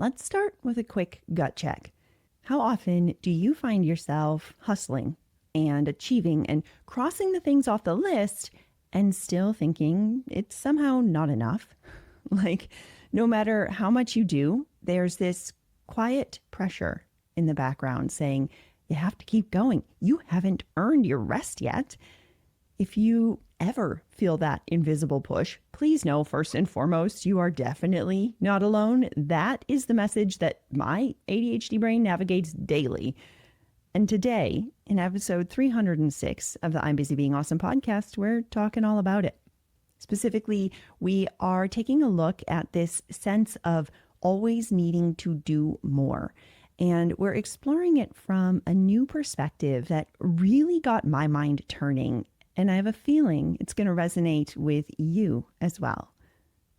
let's start with a quick gut check. How often do you find yourself hustling and achieving and crossing the things off the list and still thinking it's somehow not enough? Like, no matter how much you do, there's this quiet pressure in the background saying, you have to keep going. You haven't earned your rest yet. If you ever feel that invisible push, please know first and foremost, you are definitely not alone. That is the message that my ADHD brain navigates daily. And today, in episode 306 of the I'm Busy Being Awesome podcast, we're talking all about it. Specifically, we are taking a look at this sense of always needing to do more. And we're exploring it from a new perspective that really got my mind turning. And I have a feeling it's going to resonate with you as well.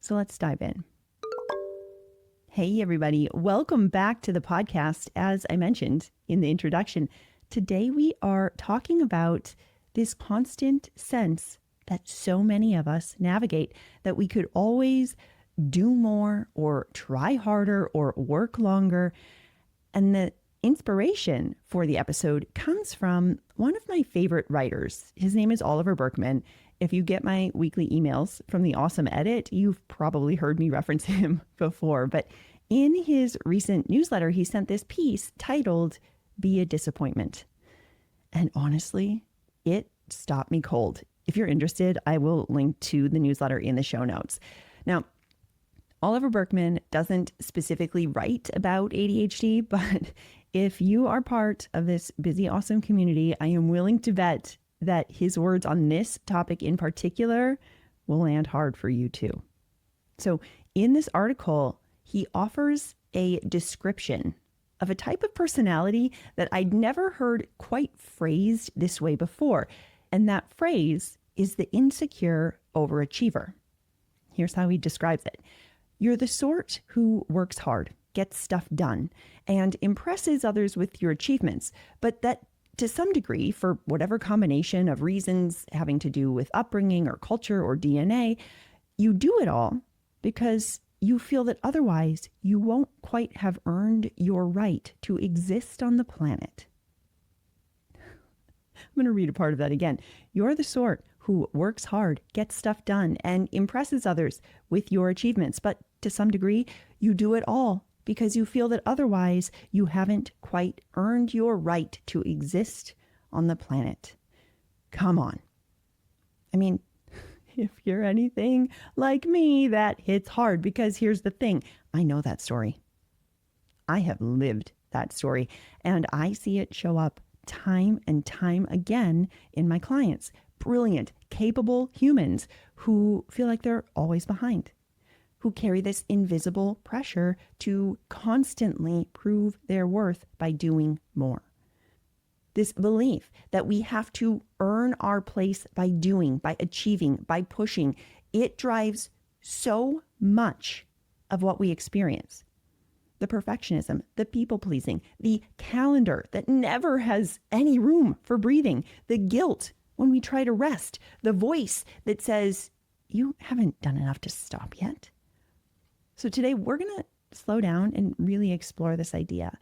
So let's dive in. Hey, everybody. Welcome back to the podcast. As I mentioned in the introduction, today we are talking about this constant sense that so many of us navigate, that we could always do more or try harder or work longer. And the inspiration for the episode comes from one of my favorite writers. His name is Oliver Burkeman. If you get my weekly emails from the Awesome Edit, you've probably heard me reference him before. But in his recent newsletter, he sent this piece titled, "Be a Disappointment." And honestly, it stopped me cold. If you're interested, I will link to the newsletter in the show notes. Now, Oliver Burkeman doesn't specifically write about ADHD, but if you are part of this busy, awesome community, I am willing to bet that his words on this topic in particular will land hard for you too. So in this article, he offers a description of a type of personality that I'd never heard quite phrased this way before. And that phrase is the insecure overachiever. Here's how he describes it. You're the sort who works hard, gets stuff done, and impresses others with your achievements, but that to some degree, for whatever combination of reasons having to do with upbringing or culture or DNA, you do it all because you feel that otherwise you won't quite have earned your right to exist on the planet. I'm going to read a part of that again. You're the sort who works hard, gets stuff done, and impresses others with your achievements. But to some degree, you do it all because you feel that otherwise you haven't quite earned your right to exist on the planet. Come on. I mean, if you're anything like me, that hits hard because here's the thing. I know that story. I have lived that story, and I see it show up time and time again in my clients. Brilliant, capable humans who feel like they're always behind, who carry this invisible pressure to constantly prove their worth by doing more. This belief that we have to earn our place by doing, by achieving, by pushing, it drives so much of what we experience. The perfectionism, the people-pleasing, the calendar that never has any room for breathing, the guilt when we try to rest, the voice that says, you haven't done enough to stop yet. So today we're going to slow down and really explore this idea.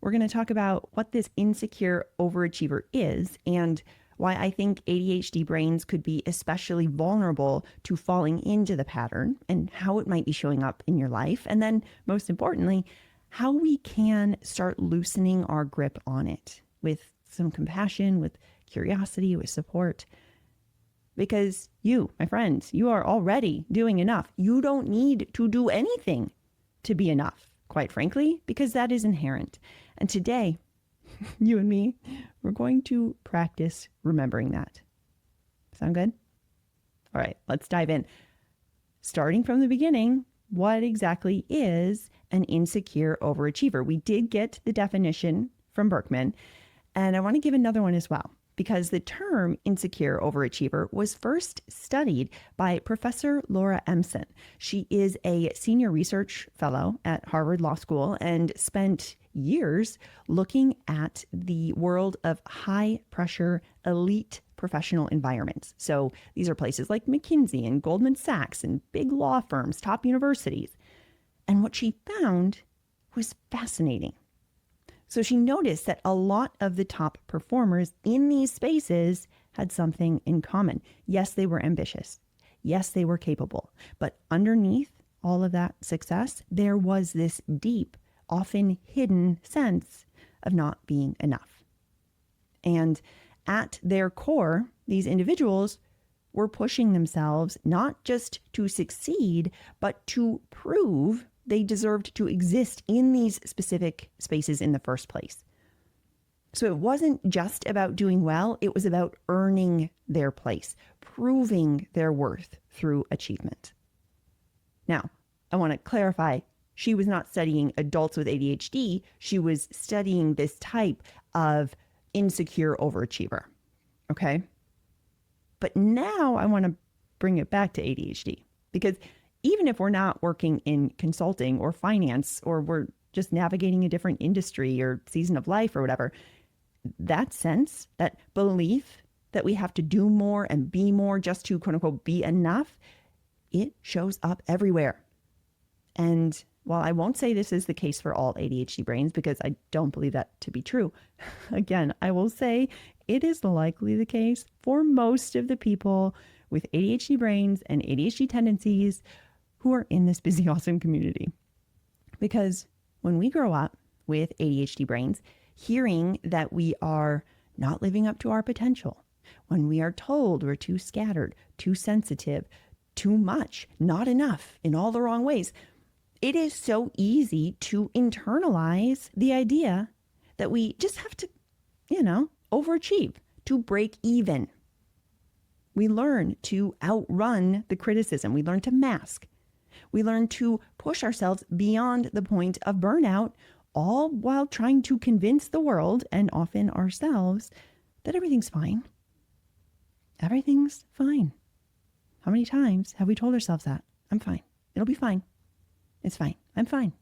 We're going to talk about what this insecure overachiever is and why I think ADHD brains could be especially vulnerable to falling into the pattern and how it might be showing up in your life. And then most importantly, how we can start loosening our grip on it with some compassion, with curiosity, with support. Because you, my friends, you are already doing enough. You don't need to do anything to be enough, quite frankly, because that is inherent. And today, you and me, we're going to practice remembering that. Sound good? All right, let's dive in. Starting from the beginning, what exactly is an insecure overachiever? We did get the definition from Burkeman, and I want to give another one as well, because the term insecure overachiever was first studied by Professor Laura Emson. She is a senior research fellow at Harvard Law School and spent years looking at the world of high pressure elite professional environments. So these are places like McKinsey and Goldman Sachs and big law firms, top universities. And what she found was fascinating. So she noticed that a lot of the top performers in these spaces had something in common. Yes, they were ambitious. Yes, they were capable. But underneath all of that success, there was this deep, often hidden sense of not being enough. And at their core, these individuals were pushing themselves not just to succeed, but to prove they deserved to exist in these specific spaces in the first place. So it wasn't just about doing well, it was about earning their place, proving their worth through achievement. Now, I want to clarify, she was not studying adults with ADHD, she was studying this type of insecure overachiever, okay? But now I want to bring it back to ADHD, because even if we're not working in consulting or finance, or we're just navigating a different industry or season of life or whatever, that sense, that belief that we have to do more and be more just to quote unquote be enough, it shows up everywhere. And while I won't say this is the case for all ADHD brains, because I don't believe that to be true, again, I will say it is likely the case for most of the people with ADHD brains and ADHD tendencies who are in this busy, awesome community. Because when we grow up with ADHD brains, hearing that we are not living up to our potential, when we are told we're too scattered, too sensitive, too much, not enough in all the wrong ways, it is so easy to internalize the idea that we just have to, overachieve, to break even. We learn to outrun the criticism. We learn to mask. We learn to push ourselves beyond the point of burnout, all while trying to convince the world and often ourselves that everything's fine. Everything's fine. How many times have we told ourselves that? I'm fine. It'll be fine. It's fine. I'm fine.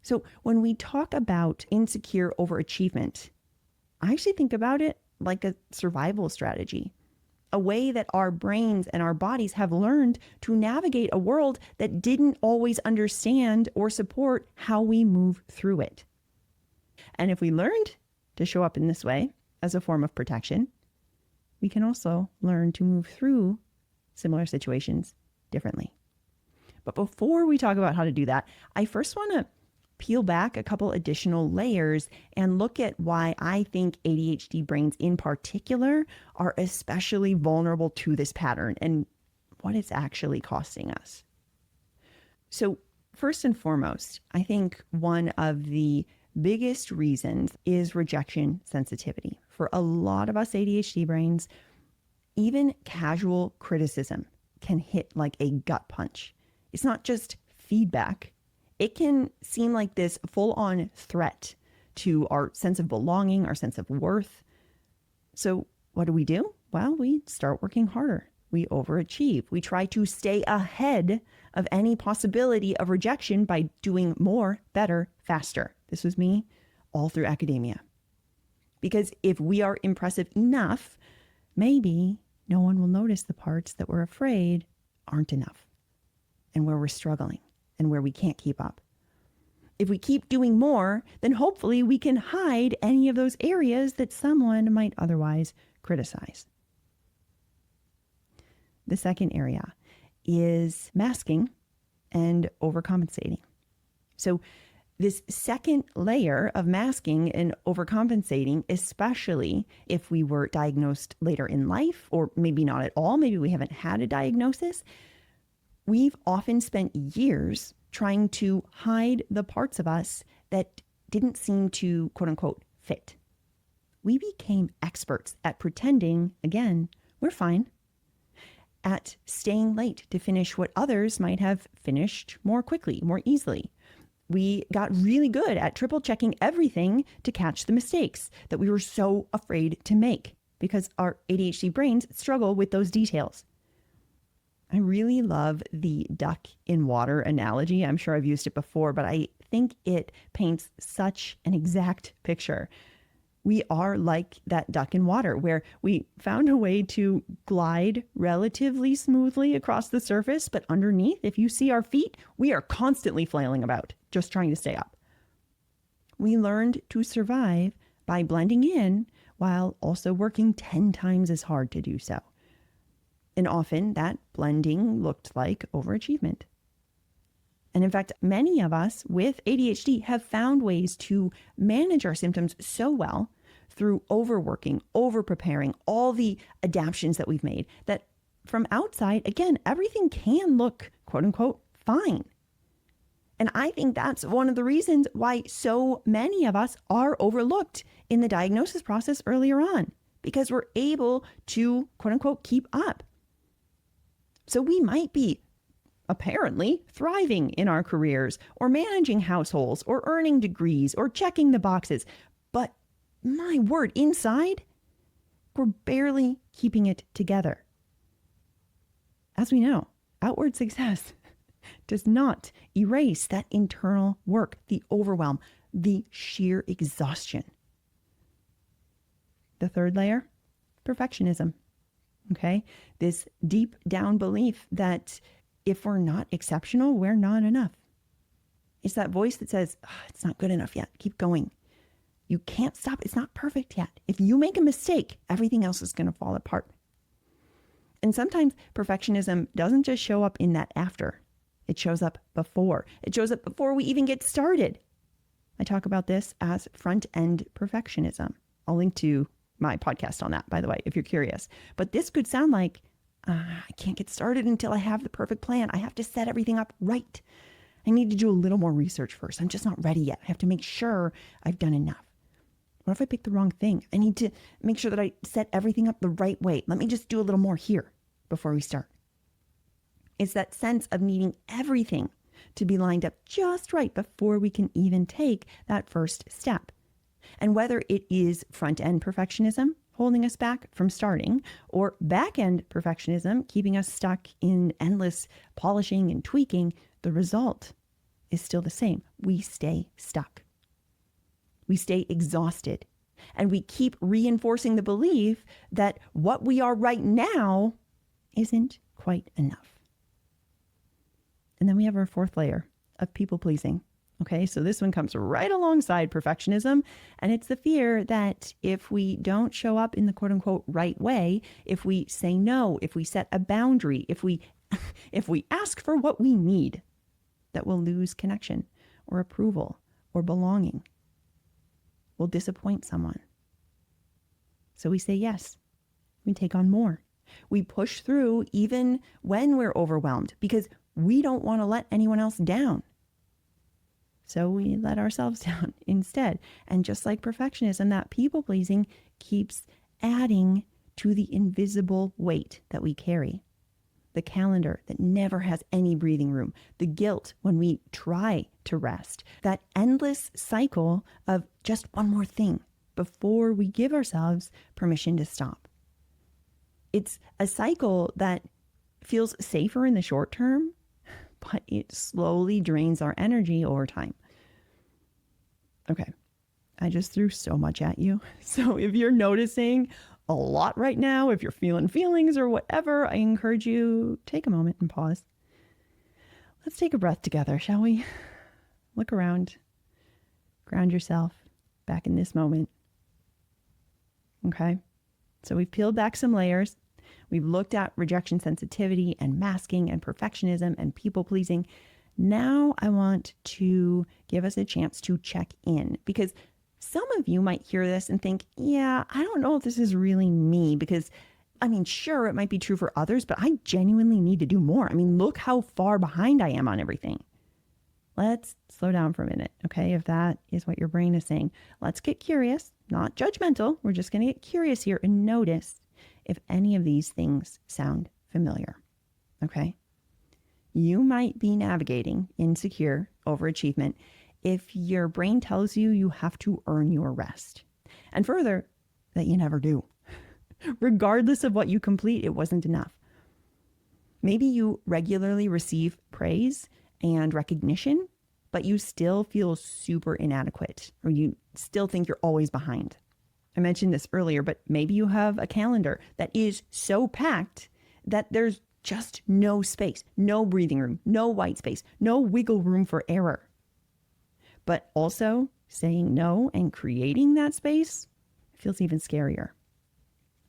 So when we talk about insecure overachievement, I actually think about it like a survival strategy, a way that our brains and our bodies have learned to navigate a world that didn't always understand or support how we move through it. And if we learned to show up in this way as a form of protection, we can also learn to move through similar situations differently. But before we talk about how to do that, I first want to peel back a couple additional layers and look at why I think ADHD brains in particular are especially vulnerable to this pattern and what it's actually costing us. So first and foremost, I think one of the biggest reasons is rejection sensitivity. For a lot of us ADHD brains, even casual criticism can hit like a gut punch. It's not just feedback. It can seem like this full-on threat to our sense of belonging, our sense of worth. So what do? Well, we start working harder. We overachieve. We try to stay ahead of any possibility of rejection by doing more, better, faster. This was me all through academia. Because if we are impressive enough, maybe no one will notice the parts that we're afraid aren't enough, and where we're struggling and where we can't keep up. If we keep doing more, then hopefully we can hide any of those areas that someone might otherwise criticize. The second area is masking and overcompensating. So this second layer of masking and overcompensating, especially if we were diagnosed later in life, or maybe not at all, maybe we haven't had a diagnosis, we've often spent years trying to hide the parts of us that didn't seem to, quote unquote, fit. We became experts at pretending, again, we're fine, at staying late to finish what others might have finished more quickly, more easily. We got really good at triple checking everything to catch the mistakes that we were so afraid to make because our ADHD brains struggle with those details. I really love the duck in water analogy. I'm sure I've used it before, but I think it paints such an exact picture. We are like that duck in water where we found a way to glide relatively smoothly across the surface, but underneath, if you see our feet, we are constantly flailing about, just trying to stay up. We learned to survive by blending in while also working 10 times as hard to do so. And often that blending looked like overachievement. And in fact, many of us with ADHD have found ways to manage our symptoms so well through overworking, over-preparing, all the adaptations that we've made, that from outside, again, everything can look, quote unquote, fine. And I think that's one of the reasons why so many of us are overlooked in the diagnosis process earlier on, because we're able to, quote unquote, keep up. So we might be apparently thriving in our careers or managing households or earning degrees or checking the boxes. But my word, inside, we're barely keeping it together. As we know, outward success does not erase that internal work, the overwhelm, the sheer exhaustion. The third layer, perfectionism. Okay? This deep down belief that if we're not exceptional, we're not enough. It's that voice that says, it's not good enough yet. Keep going. You can't stop. It's not perfect yet. If you make a mistake, everything else is going to fall apart. And sometimes perfectionism doesn't just show up in that after. It shows up before. It shows up before we even get started. I talk about this as front-end perfectionism. I'll link to my podcast on that, by the way, if you're curious. But this could sound like, I can't get started until I have the perfect plan. I have to set everything up right. I need to do a little more research first. I'm just not ready yet. I have to make sure I've done enough. What if I pick the wrong thing? I need to make sure that I set everything up the right way. Let me just do a little more here before we start. It's that sense of needing everything to be lined up just right before we can even take that first step. And whether it is front-end perfectionism holding us back from starting, or back-end perfectionism keeping us stuck in endless polishing and tweaking, the result is still the same. We stay stuck. We stay exhausted. And we keep reinforcing the belief that what we are right now isn't quite enough. And then we have our fourth layer of people pleasing. Okay, so this one comes right alongside perfectionism, and it's the fear that if we don't show up in the quote unquote right way, if we say no, if we set a boundary, if we ask for what we need, that we'll lose connection or approval or belonging. We'll disappoint someone. So we say yes. We take on more. We push through even when we're overwhelmed because we don't want to let anyone else down. So we let ourselves down instead. And just like perfectionism, that people-pleasing keeps adding to the invisible weight that we carry. The calendar that never has any breathing room. The guilt when we try to rest. That endless cycle of just one more thing before we give ourselves permission to stop. It's a cycle that feels safer in the short term, but it slowly drains our energy over time. Okay, I just threw so much at you. So if you're noticing a lot right now, if you're feeling feelings or whatever, I encourage you, take a moment and pause. Let's take a breath together, shall we? Look around, ground yourself back in this moment. Okay, so we've peeled back some layers. We've looked at rejection sensitivity and masking and perfectionism and people pleasing. Now I want to give us a chance to check in because some of you might hear this and think, yeah, I don't know if this is really me because, sure, it might be true for others, but I genuinely need to do more. Look how far behind I am on everything. Let's slow down for a minute, okay? If that is what your brain is saying, let's get curious, not judgmental. We're just going to get curious here and notice if any of these things sound familiar, okay? You might be navigating insecure overachievement if your brain tells you you have to earn your rest. And further, that you never do. Regardless of what you complete, it wasn't enough. Maybe you regularly receive praise and recognition, but you still feel super inadequate, or you still think you're always behind. I mentioned this earlier, but maybe you have a calendar that is so packed that there's just no space, no breathing room, no white space, no wiggle room for error. But also saying no and creating that space feels even scarier.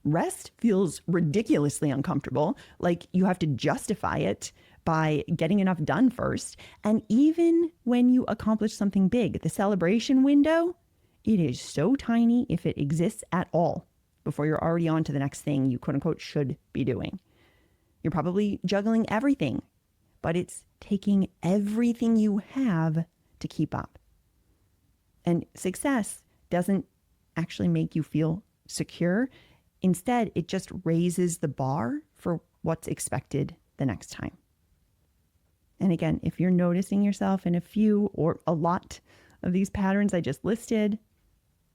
Rest feels ridiculously uncomfortable, like you have to justify it by getting enough done first. And even when you accomplish something big, the celebration window, it is so tiny if it exists at all before you're already on to the next thing you quote unquote should be doing. You're probably juggling everything, but it's taking everything you have to keep up. And success doesn't actually make you feel secure. Instead, it just raises the bar for what's expected the next time. And again, if you're noticing yourself in a few or a lot of these patterns I just listed,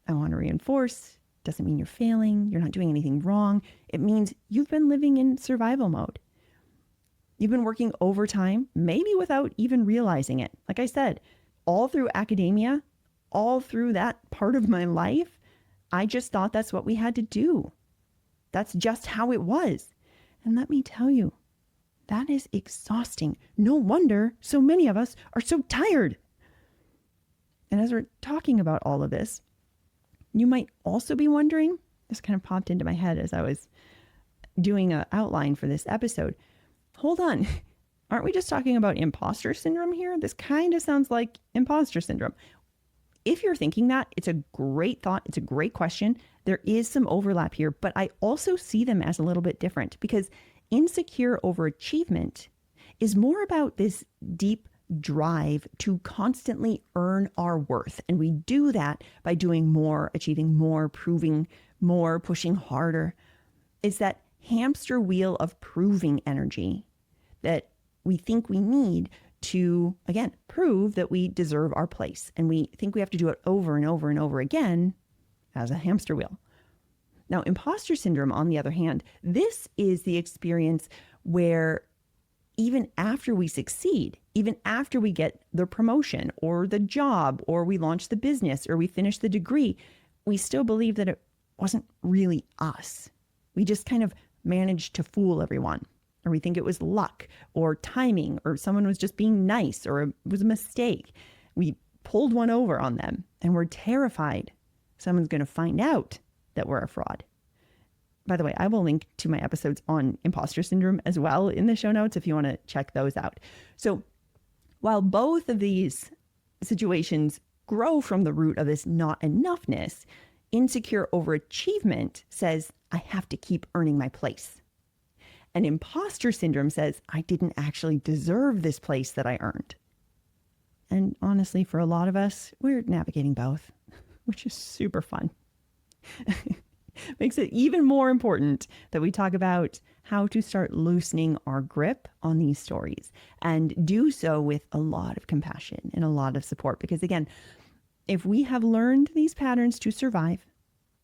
I want to reinforce, doesn't mean you're failing, you're not doing anything wrong. It means you've been living in survival mode. You've been working overtime, maybe without even realizing it. Like I said, all through academia, all through that part of my life, I just thought that's what we had to do. That's just how it was. And let me tell you, that is exhausting. No wonder so many of us are so tired. And as we're talking about all of this, you might also be wondering, this kind of popped into my head as I was doing an outline for this episode. Hold on, aren't we just talking about imposter syndrome here? This kind of sounds like imposter syndrome. If you're thinking that, it's a great thought. It's a great question. There is some overlap here, but I also see them as a little bit different because insecure overachievement is more about this deep drive to constantly earn our worth. And we do that by doing more, achieving more, proving more, pushing harder. It's that hamster wheel of proving energy that we think we need to, again, prove that we deserve our place. And we think we have to do it over and over and over again as a hamster wheel. Now, imposter syndrome, on the other hand, this is the experience where even after we succeed, even after we get the promotion or the job, or we launch the business, or we finish the degree, we still believe that it wasn't really us. We just kind of managed to fool everyone, or we think it was luck or timing, or someone was just being nice, or it was a mistake. We pulled one over on them and we're terrified someone's going to find out that we're a fraud. By the way, I will link to my episodes on imposter syndrome as well in the show notes if you want to check those out. So while both of these situations grow from the root of this not enoughness, insecure overachievement says, I have to keep earning my place. And imposter syndrome says, I didn't actually deserve this place that I earned. And honestly, for a lot of us, we're navigating both, which is super fun. Makes it even more important that we talk about how to start loosening our grip on these stories and do so with a lot of compassion and a lot of support. Because again, if we have learned these patterns to survive,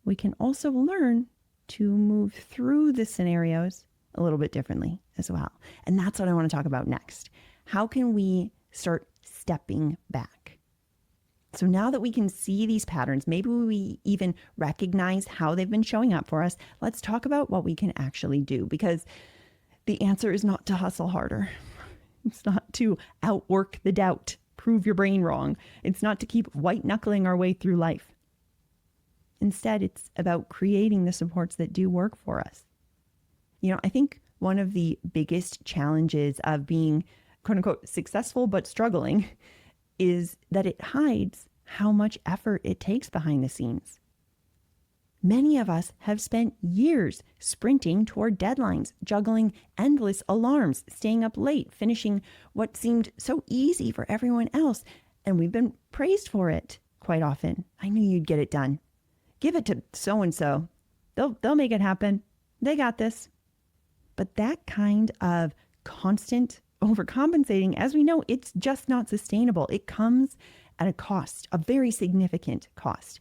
we can also learn to move through the scenarios a little bit differently as well. And that's what I want to talk about next. How can we start stepping back? So now that we can see these patterns, maybe we even recognize how they've been showing up for us. Let's talk about what we can actually do, because the answer is not to hustle harder. It's not to outwork the doubt, prove your brain wrong. It's not to keep white knuckling our way through life. Instead, it's about creating the supports that do work for us. You know, I think one of the biggest challenges of being quote unquote successful but struggling is that it hides how much effort it takes behind the scenes. Many of us have spent years sprinting toward deadlines, juggling endless alarms, staying up late, finishing what seemed so easy for everyone else. And we've been praised for it quite often. I knew you'd get it done. Give it to so-and-so. They'll make it happen. They got this. But that kind of constant overcompensating, as we know, it's just not sustainable. It comes at a cost, a very significant cost.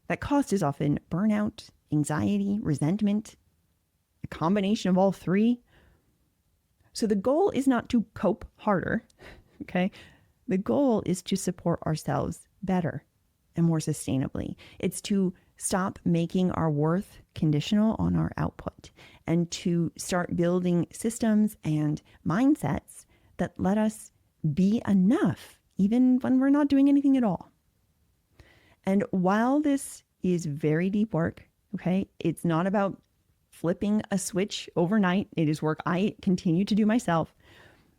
That cost is often burnout, anxiety, resentment, a combination of all three. So the goal is not to cope harder, okay? The goal is to support ourselves better and more sustainably. It's to stop making our worth conditional on our output, and to start building systems and mindsets that let us be enough even when we're not doing anything at all. And while this is very deep work, okay, it's not about flipping a switch overnight. It is work I continue to do myself.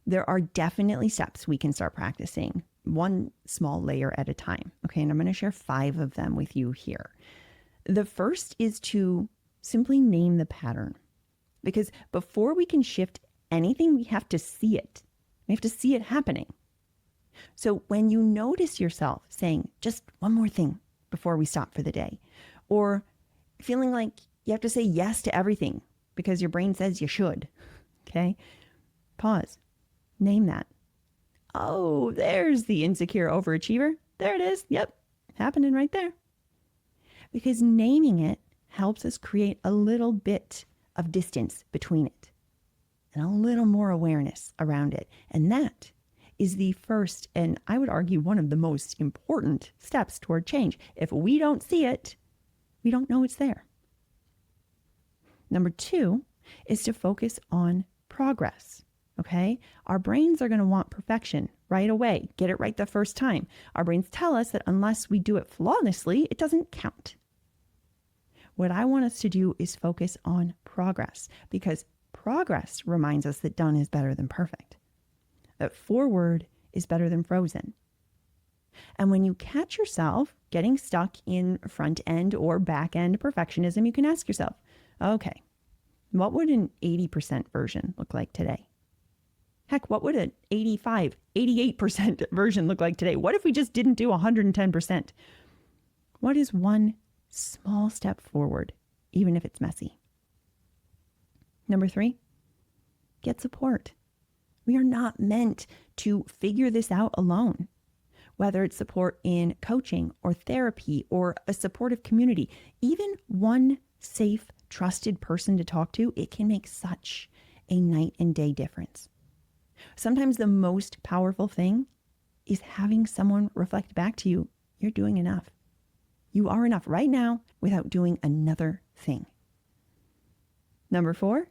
There are definitely steps we can start practicing, one small layer at a time. Okay, and I'm going to share 5 of them with you here. The first is to simply name the pattern, because before we can shift anything, we have to see it. We have to see it happening. So when you notice yourself saying just one more thing before we stop for the day, or feeling like you have to say yes to everything because your brain says you should, okay, pause, name that. Oh, there's the insecure overachiever. There it is. Yep, happening right there. Because naming it helps us create a little bit of distance between it and a little more awareness around it. And that is the first, and I would argue one of the most important steps toward change. If we don't see it, we don't know it's there. Number 2 is to focus on progress. Okay? Our brains are going to want perfection right away. Get it right the first time. Our brains tell us that unless we do it flawlessly, it doesn't count. What I want us to do is focus on progress, because progress reminds us that done is better than perfect, that forward is better than frozen. And when you catch yourself getting stuck in front end or back end perfectionism, you can ask yourself, okay, what would an 80% version look like today? Heck, what would an 85, 88% version look like today? What if we just didn't do 110%? What is one small step forward, even if it's messy? Number 3, get support. We are not meant to figure this out alone. Whether it's support in coaching or therapy or a supportive community, even one safe, trusted person to talk to, it can make such a night and day difference. Sometimes the most powerful thing is having someone reflect back to you, you're doing enough. You are enough right now without doing another thing. Number 4,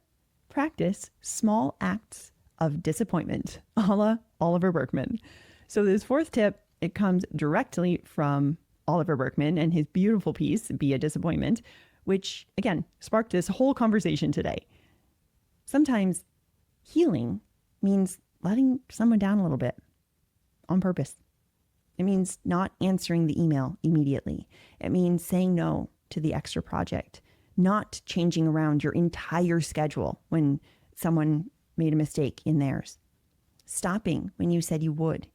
practice small acts of disappointment, a la Oliver Burkeman. So this 4th tip, it comes directly from Oliver Burkeman and his beautiful piece, Be a Disappointment, which again sparked this whole conversation today. Sometimes healing means letting someone down a little bit on purpose. It means not answering the email immediately. It means saying no to the extra project, not changing around your entire schedule when someone made a mistake in theirs, stopping when you said you would,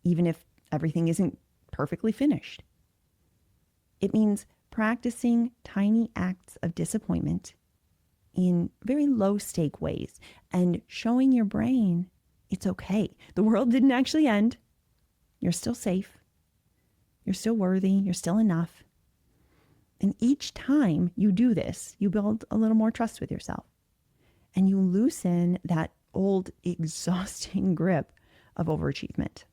even if everything isn't perfectly finished. It means practicing tiny acts of disappointment in very low stake ways and showing your brain it's okay. The world didn't actually end. You're still safe. You're still worthy. You're still enough. And each time you do this, you build a little more trust with yourself and you loosen that old exhausting grip of overachievement.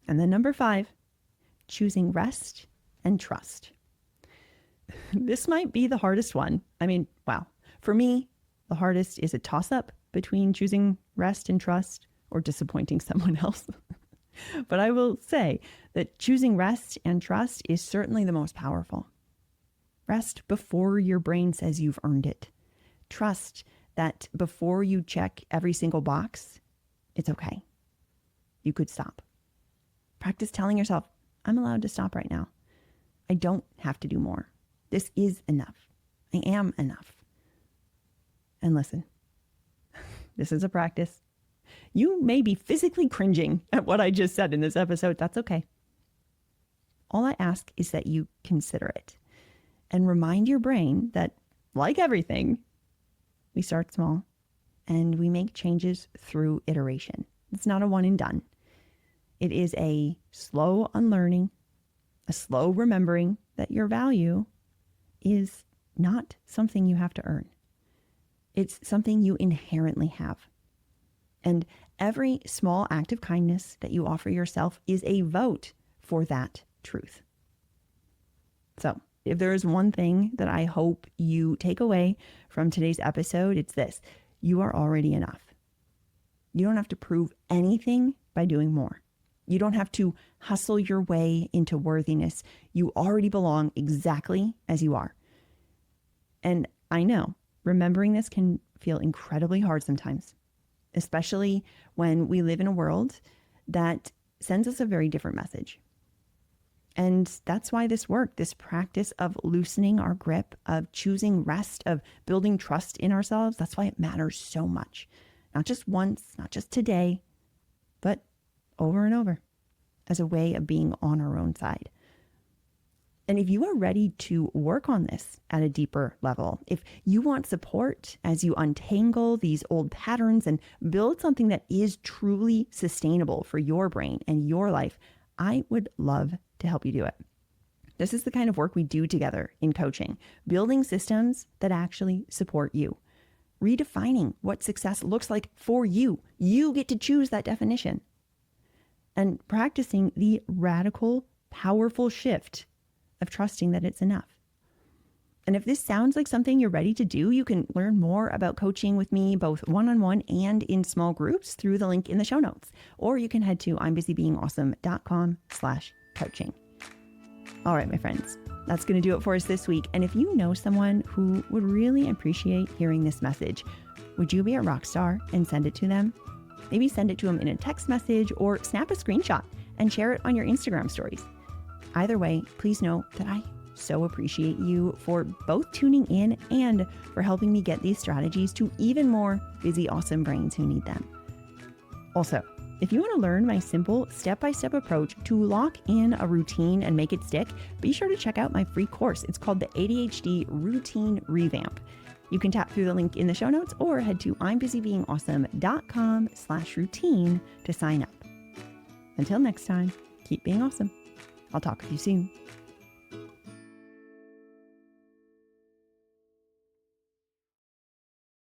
And then number 5, choosing rest and trust. This might be the hardest one. I mean, wow. For me, the hardest is a toss-up between choosing rest and trust or disappointing someone else. But I will say that choosing rest and trust is certainly the most powerful. Rest before your brain says you've earned it. Trust that before you check every single box, it's okay. You could stop. Practice telling yourself, I'm allowed to stop right now. I don't have to do more. This is enough. I am enough. And listen, this is a practice. You may be physically cringing at what I just said in this episode. That's okay. All I ask is that you consider it and remind your brain that, like everything, we start small and we make changes through iteration. It's not a one and done. It is a slow unlearning, a slow remembering that your value is not something you have to earn. It's something you inherently have. And every small act of kindness that you offer yourself is a vote for that truth. So If there is one thing that I hope you take away from today's episode, it's this: you are already enough. You don't have to prove anything by doing more. You don't have to hustle your way into worthiness. You already belong exactly as you are. And I know remembering this can feel incredibly hard sometimes, especially when we live in a world that sends us a very different message. And that's why this work, this practice of loosening our grip, of choosing rest, of building trust in ourselves, that's why it matters so much. Not just once, not just today, but over and over as a way of being on our own side. And if you are ready to work on this at a deeper level, if you want support as you untangle these old patterns and build something that is truly sustainable for your brain and your life, I would love to help you do it. This is the kind of work we do together in coaching, building systems that actually support you, redefining what success looks like for you. You get to choose that definition. And practicing the radical, powerful shift of trusting that it's enough. And if this sounds like something you're ready to do, you can learn more about coaching with me, both one-on-one and in small groups, through the link in the show notes. Or you can head to I'mBusyBeingAwesome.com/coaching. All right, my friends, that's going to do it for us this week. And if you know someone who would really appreciate hearing this message, would you be a rockstar and send it to them? Maybe send it to them in a text message or snap a screenshot and share it on your Instagram stories. Either way, please know that I so appreciate you for both tuning in and for helping me get these strategies to even more busy, awesome brains who need them. Also, if you want to learn my simple step-by-step approach to lock in a routine and make it stick, be sure to check out my free course. It's called the ADHD Routine Revamp. You can tap through the link in the show notes or head to I'mBusyBeingAwesome.com/routine to sign up. Until next time, keep being awesome. I'll talk with you soon.